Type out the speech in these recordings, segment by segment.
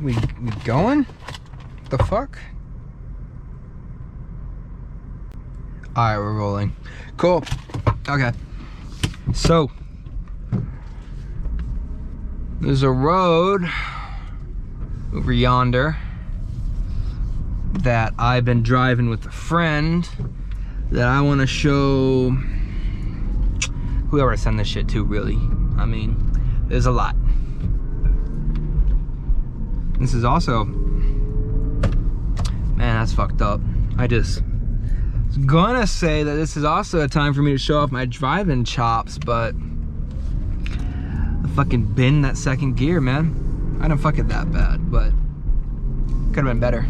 We going? The fuck? Alright, we're rolling. Cool. Okay. So, there's a road over yonder that I've been driving with a friend that I want to show whoever I send this shit to, really. I mean, there's a lot. This is also, man, that's fucked up. I just was gonna say that this is also a time for me to show off my driving chops, but I fucking bin that second gear, man. I didn't fuck it that bad, but could have been better.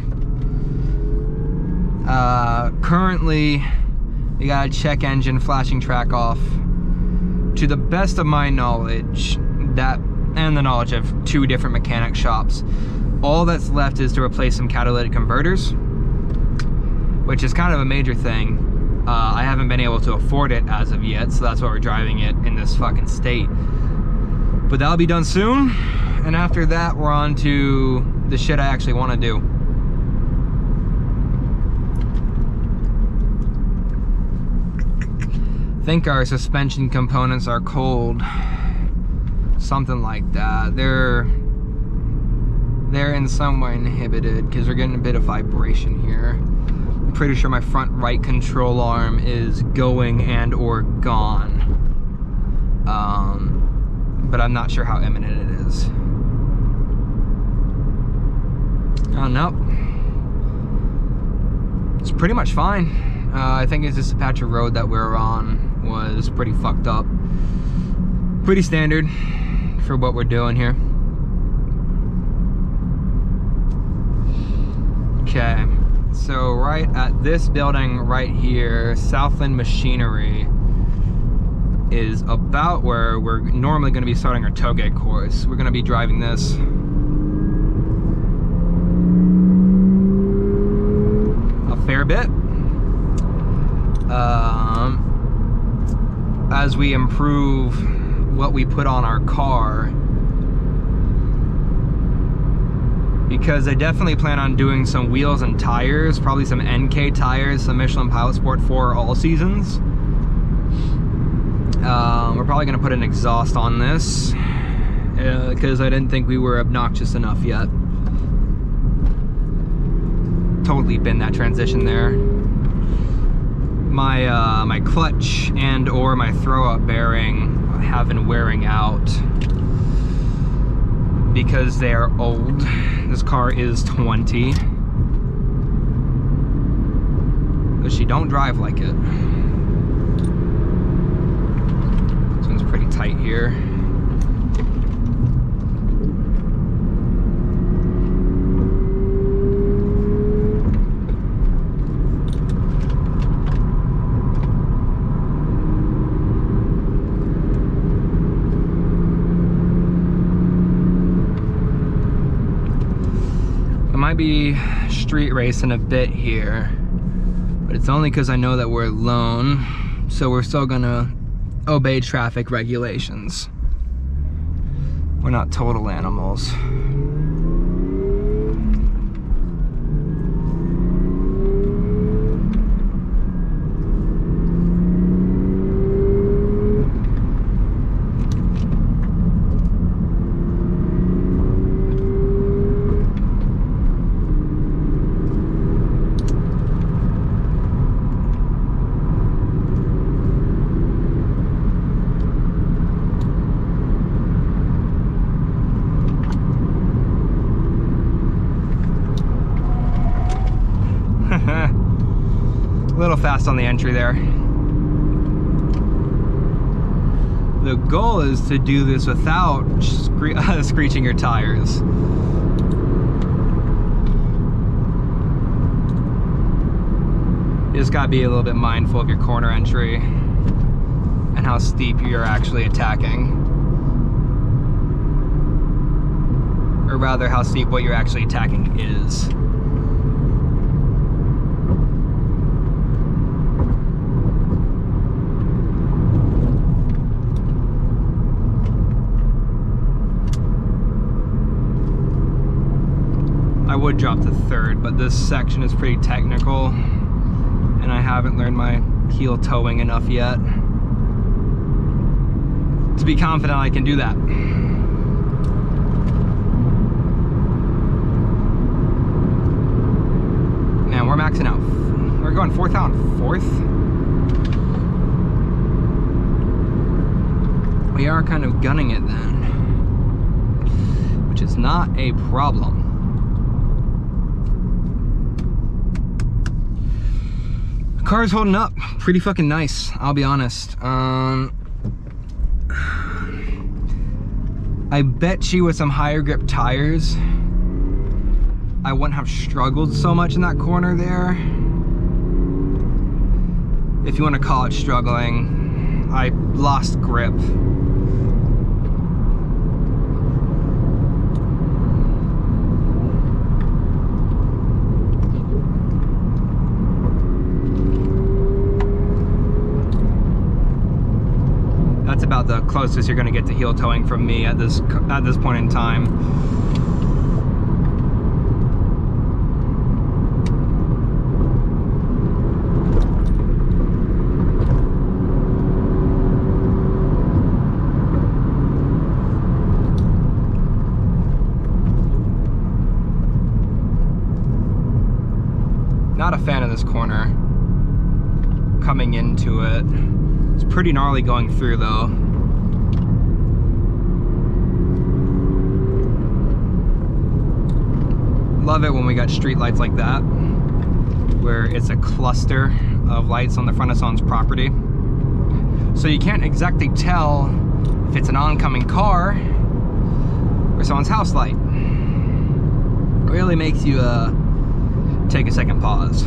Currently, we got a check engine flashing track off. To the best of my knowledge, that and the knowledge of 2 different mechanic shops, all that's left is to replace some catalytic converters, which is kind of a major thing. I haven't been able to afford it as of yet, so that's why we're driving it in this fucking state. But that'll be done soon, and after that we're on to the shit I actually want to do. I think our suspension components are cold. Something like that. They're in some way inhibited because we're getting a bit of vibration here. I'm pretty sure my front right control arm is going and or gone. But I'm not sure how imminent it is. Oh, no. It's pretty much fine. I think it's just a patch of road that we're on was pretty fucked up. Pretty standard for what we're doing here. Okay, so right at this building right here, Southland Machinery, is about where we're normally going to be starting our tailgate course. We're going to be driving this a fair bit. As we improve what we put on our car, because I definitely plan on doing some wheels and tires, probably some NK tires, some Michelin Pilot Sport for all seasons. We're probably gonna put an exhaust on this because I didn't think we were obnoxious enough yet. Totally been that transition there. My clutch and or my throw-up bearing have been wearing out because they are old. This car is 20, but she don't drive like it. This one's pretty tight here. Might be street racing a bit here, but it's only because I know that we're alone, so we're still gonna obey traffic regulations. We're not total animals. A little fast on the entry there. The goal is to do this without screeching your tires. You just gotta be a little bit mindful of your corner entry and how steep you're actually attacking. Or rather, how steep what you're actually attacking is. I would drop to third, but this section is pretty technical, and I haven't learned my heel towing enough yet to be confident I can do that. Man, we're maxing out. We're going fourth out and fourth. We are kind of gunning it then, which is not a problem. The car's holding up pretty fucking nice, I'll be honest. I bet you with some higher grip tires, I wouldn't have struggled so much in that corner there. If you want to call it struggling, I lost grip. That's about the closest you're going to get to heel towing from me at this point in time. Not a fan of this corner coming into it. It's pretty gnarly going through though. Love it when we got street lights like that, where it's a cluster of lights on the front of someone's property. So you can't exactly tell if it's an oncoming car or someone's house light. It really makes you take a second pause.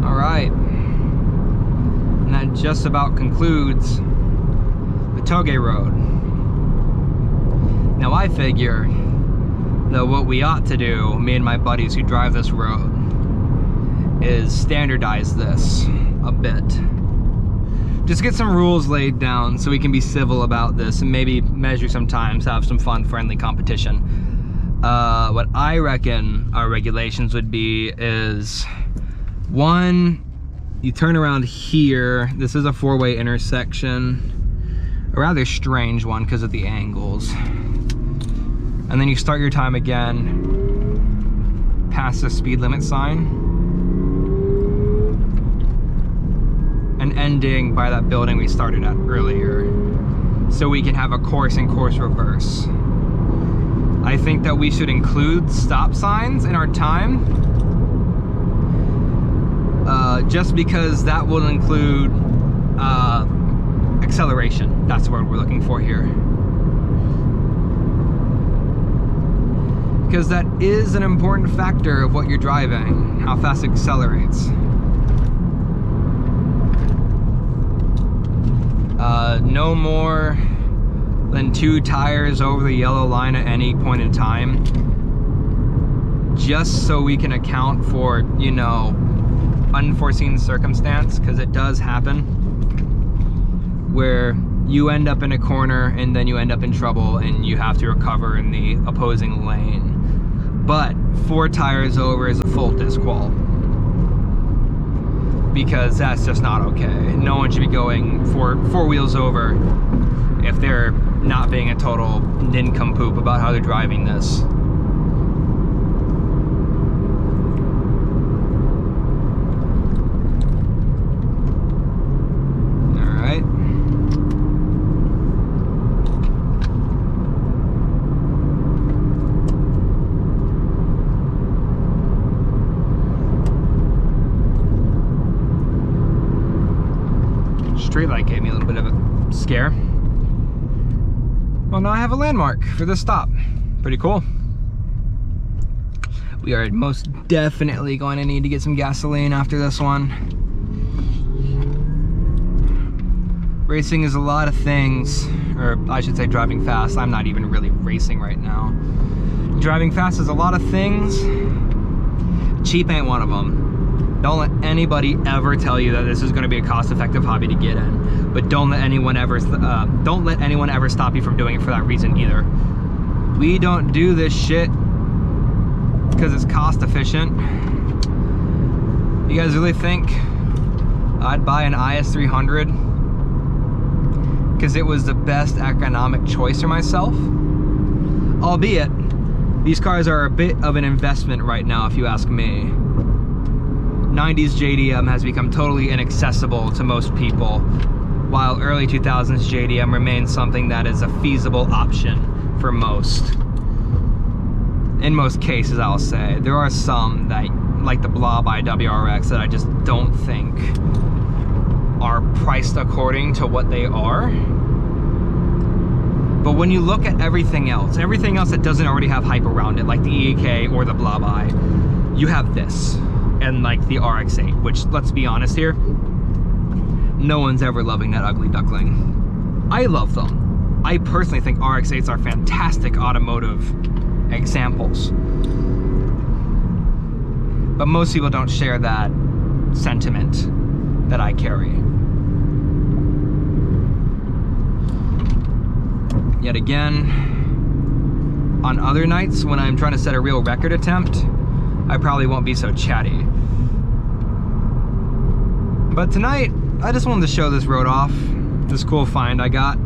All right. And that just about concludes the Toge Road. Now I figure that what we ought to do, me and my buddies who drive this road, is standardize this a bit. Just get some rules laid down so we can be civil about this and maybe measure sometimes, have some fun, friendly competition. What I reckon our regulations would be is, one, you turn around here. This is a four-way intersection, a rather strange one because of the angles. And then you start your time again past the speed limit sign and ending by that building we started at earlier, so we can have a course and course reverse. I think that we should include stop signs in our time, just because that will include acceleration. That's the word we're looking for here. Because that is an important factor of what you're driving, how fast it accelerates. No more than 2 tires over the yellow line at any point in time, just so we can account for, you know, unforeseen circumstance, because it does happen where you end up in a corner and then you end up in trouble and you have to recover in the opposing lane. But 4 tires over is a full disqual, because that's just not okay. No one should be going four wheels over if they're not being a total nincompoop about how they're driving this. Streetlight gave me a little bit of a scare. Well, now I have a landmark for this stop. Pretty cool. We are most definitely going to need to get some gasoline after this one. Racing is a lot of things, or I should say driving fast. I'm not even really racing right now. Driving fast is a lot of things. Cheap ain't one of them. Don't let anybody ever tell you that this is going to be a cost-effective hobby to get in. But don't let anyone ever stop you from doing it for that reason either. We don't do this shit because it's cost efficient. You guys really think I'd buy an IS300 because it was the best economic choice for myself? Albeit, these cars are a bit of an investment right now, if you ask me. 90s JDM has become totally inaccessible to most people, while early 2000s JDM remains something that is a feasible option for most. In most cases, I'll say. There are some that, like the Blob WRX, that I just don't think are priced according to what they are. But when you look at everything else that doesn't already have hype around it, like the EEK or the Blob I, you have this, and like the RX-8, which, let's be honest here, no one's ever loving that ugly duckling. I love them. I personally think RX-8s are fantastic automotive examples. But most people don't share that sentiment that I carry. Yet again, on other nights when I'm trying to set a real record attempt, I probably won't be so chatty. But tonight, I just wanted to show this road off, this cool find I got.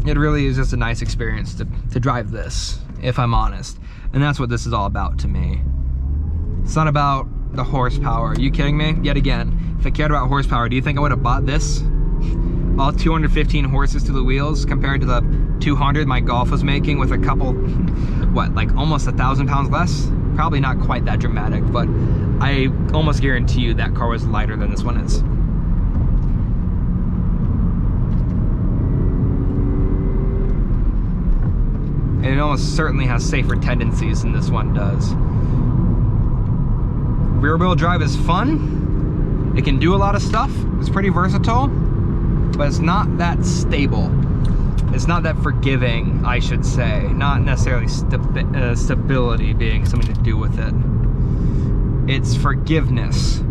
It really is just a nice experience to drive this, if I'm honest. And that's what this is all about to me. It's not about the horsepower. Are you kidding me? Yet again, if I cared about horsepower, do you think I would have bought this? All 215 horses to the wheels compared to the 200 my Golf was making with a couple, what, like almost 1,000 pounds less? Probably not quite that dramatic, but I almost guarantee you that car was lighter than this one is. And it almost certainly has safer tendencies than this one does. Rear wheel drive is fun. It can do a lot of stuff. It's pretty versatile, but it's not that stable. It's not that forgiving, I should say. Not necessarily stability being something to do with it. It's forgiveness.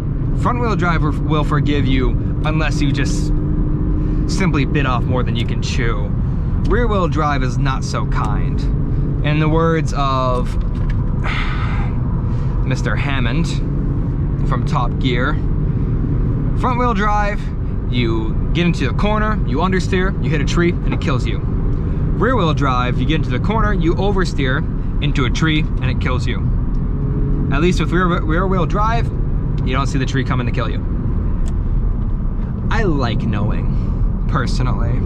Front wheel drive will forgive you unless you just simply bit off more than you can chew. Rear wheel drive is not so kind. In the words of Mr. Hammond from Top Gear, front wheel drive, you get into a corner, you understeer, you hit a tree, and it kills you. Rear wheel drive, you get into the corner, you oversteer into a tree, and it kills you. At least with rear wheel drive, you don't see the tree coming to kill you. I like knowing, personally.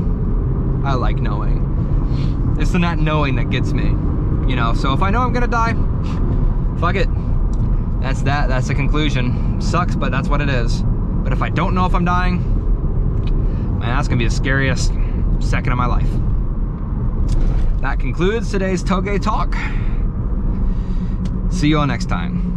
I like knowing. It's the not knowing that gets me, you know. So if I know I'm gonna die, fuck it. That's the conclusion. Sucks, but that's what it is. But if I don't know if I'm dying, man, that's gonna be the scariest second of my life. That concludes today's Toge Talk. See you all next time.